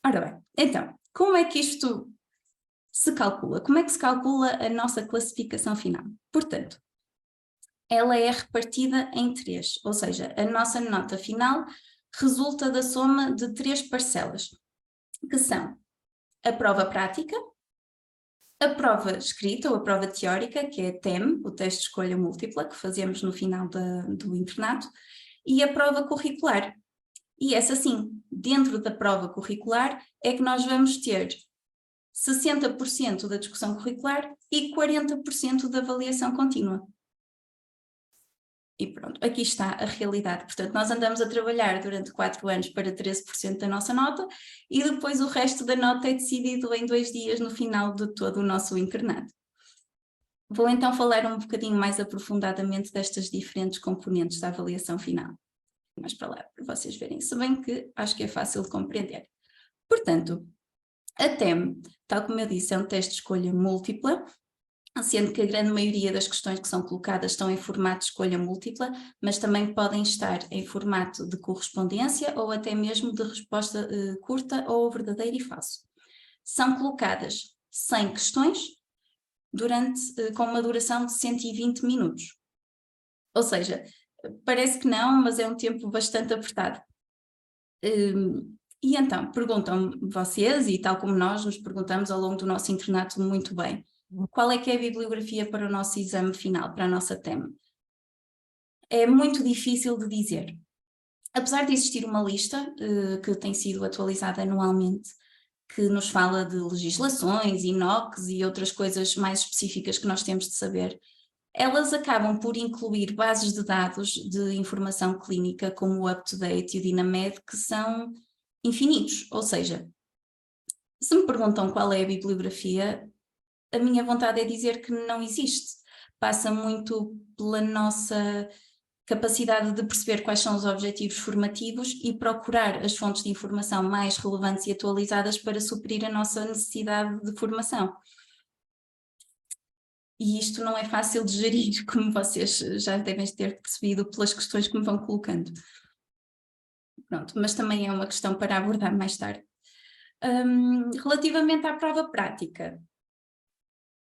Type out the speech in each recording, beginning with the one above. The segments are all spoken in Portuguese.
Ora bem, então, como é que isto se calcula? Como é que se calcula a nossa classificação final? Portanto, ela é repartida em três, ou seja, a nossa nota final resulta da soma de três parcelas, que são a prova prática, a prova escrita ou a prova teórica, que é a TEM, o teste de escolha múltipla, que fazemos no final do internato, e a prova curricular. E essa sim, dentro da prova curricular é que nós vamos ter 60% da discussão curricular e 40% da avaliação contínua. E pronto, aqui está a realidade. Portanto, nós andamos a trabalhar durante 4 anos para 13% da nossa nota e depois o resto da nota é decidido em 2 dias no final de todo o nosso internato. Vou então falar um bocadinho mais aprofundadamente destas diferentes componentes da avaliação final. Mais para lá, para vocês verem, se bem que acho que é fácil de compreender. Portanto, a TEM, tal como eu disse, é um teste de escolha múltipla, sendo que a grande maioria das questões que são colocadas estão em formato de escolha múltipla, mas também podem estar em formato de correspondência ou até mesmo de resposta curta ou verdadeiro e falso. São colocadas 100 questões com uma duração de 120 minutos. Ou seja, parece que não, mas é um tempo bastante apertado. E então, perguntam vocês, e tal como nós nos perguntamos ao longo do nosso internato muito bem, qual é que é a bibliografia para o nosso exame final, para a nossa TEM? É muito difícil de dizer. Apesar de existir uma lista que tem sido atualizada anualmente, que nos fala de legislações, INOCs e outras coisas mais específicas que nós temos de saber, elas acabam por incluir bases de dados de informação clínica como o UpToDate e o Dinamed, que são infinitos, ou seja, se me perguntam qual é a bibliografia, a minha vontade é dizer que não existe. Passa muito pela nossa capacidade de perceber quais são os objetivos formativos e procurar as fontes de informação mais relevantes e atualizadas para suprir a nossa necessidade de formação. E isto não é fácil de gerir, como vocês já devem ter percebido pelas questões que me vão colocando. Pronto, mas também é uma questão para abordar mais tarde. Relativamente à prova prática,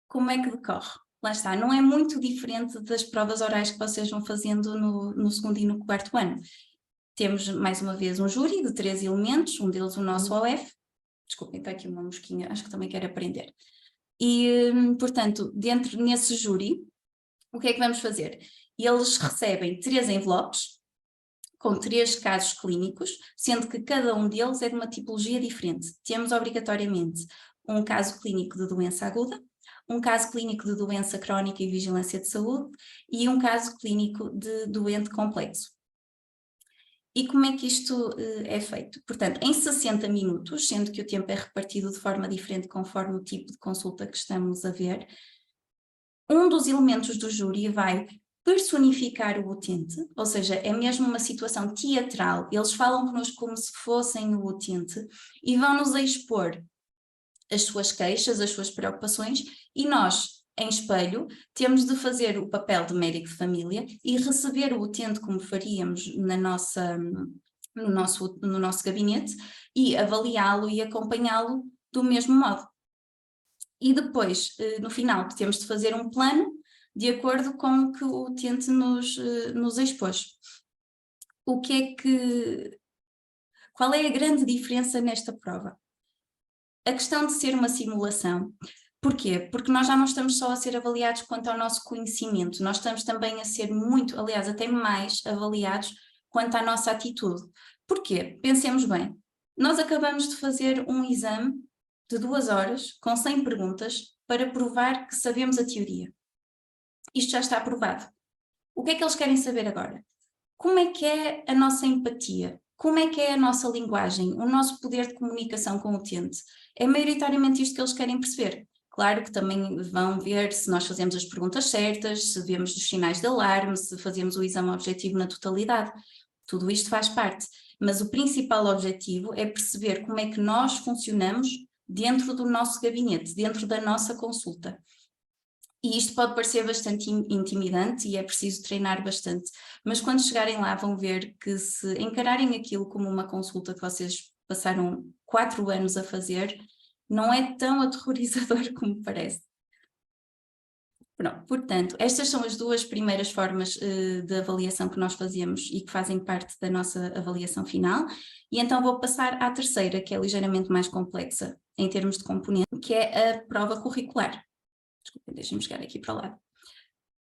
como é que decorre? Lá está, não é muito diferente das provas orais que vocês vão fazendo no segundo e no quarto ano. Temos, mais uma vez, um júri de 3 elementos, um deles o nosso OF. Desculpem, está aqui uma mosquinha, acho que também quer aprender. E, portanto, nesse júri, o que é que vamos fazer? Eles recebem 3 envelopes, com 3 casos clínicos, sendo que cada um deles é de uma tipologia diferente. Temos obrigatoriamente um caso clínico de doença aguda, um caso clínico de doença crónica e vigilância de saúde e um caso clínico de doente complexo. E como é que isto é feito? Portanto, em 60 minutos, sendo que o tempo é repartido de forma diferente conforme o tipo de consulta que estamos a ver, um dos elementos do júri vai personificar o utente, ou seja, é mesmo uma situação teatral, eles falam connosco como se fossem o utente e vão-nos expor as suas queixas, as suas preocupações e nós, em espelho, temos de fazer o papel de médico de família e receber o utente como faríamos no nosso gabinete e avaliá-lo e acompanhá-lo do mesmo modo. E depois, no final, temos de fazer um plano de acordo com o que o utente nos expôs. Qual é a grande diferença nesta prova? A questão de ser uma simulação. Porquê? Porque nós já não estamos só a ser avaliados quanto ao nosso conhecimento, nós estamos também a ser muito, aliás, até mais avaliados quanto à nossa atitude. Porquê? Pensemos bem, nós acabamos de fazer um exame de 2 horas, com 100 perguntas, para provar que sabemos a teoria. Isto já está provado. O que é que eles querem saber agora? Como é que é a nossa empatia? Como é que é a nossa linguagem, o nosso poder de comunicação com o utente? É maioritariamente isto que eles querem perceber. Claro que também vão ver se nós fazemos as perguntas certas, se vemos os sinais de alarme, se fazemos o exame objetivo na totalidade. Tudo isto faz parte. Mas o principal objetivo é perceber como é que nós funcionamos dentro do nosso gabinete, dentro da nossa consulta. E isto pode parecer bastante intimidante e é preciso treinar bastante, mas quando chegarem lá vão ver que se encararem aquilo como uma consulta que vocês passaram 4 anos a fazer, não é tão aterrorizador como parece. Pronto, portanto, estas são as 2 primeiras formas de avaliação que nós fazemos e que fazem parte da nossa avaliação final. E então vou passar à terceira, que é ligeiramente mais complexa em termos de componente, que é a prova curricular. Desculpem, deixem-me chegar aqui para lá.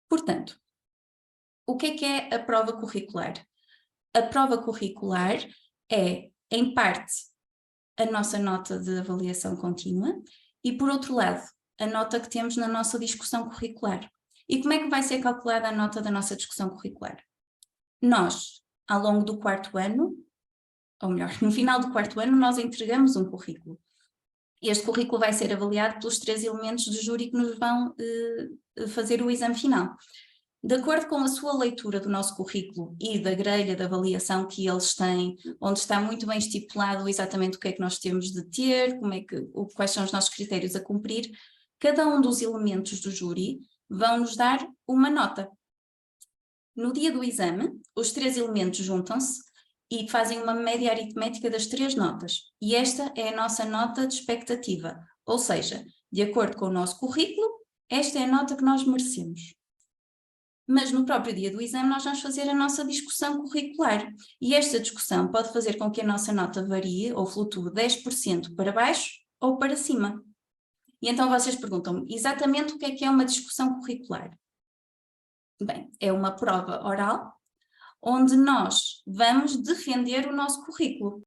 Portanto, o que é a prova curricular? A prova curricular é, em parte, a nossa nota de avaliação contínua e, por outro lado, a nota que temos na nossa discussão curricular. E como é que vai ser calculada a nota da nossa discussão curricular? Nós, ao longo do 4º ano, ou melhor, no final do 4º ano, nós entregamos um currículo. Este currículo vai ser avaliado pelos 3 elementos do júri que nos vão fazer o exame final. De acordo com a sua leitura do nosso currículo e da grelha de avaliação que eles têm, onde está muito bem estipulado exatamente o que é que nós temos de ter, quais são os nossos critérios a cumprir, cada um dos elementos do júri vão nos dar uma nota. No dia do exame, os 3 elementos juntam-se e fazem uma média aritmética das 3 notas. E esta é a nossa nota de expectativa, ou seja, de acordo com o nosso currículo, esta é a nota que nós merecemos. Mas no próprio dia do exame nós vamos fazer a nossa discussão curricular e esta discussão pode fazer com que a nossa nota varie ou flutue 10% para baixo ou para cima. E então vocês perguntam-me exatamente o que é uma discussão curricular? Bem, é uma prova oral onde nós vamos defender o nosso currículo.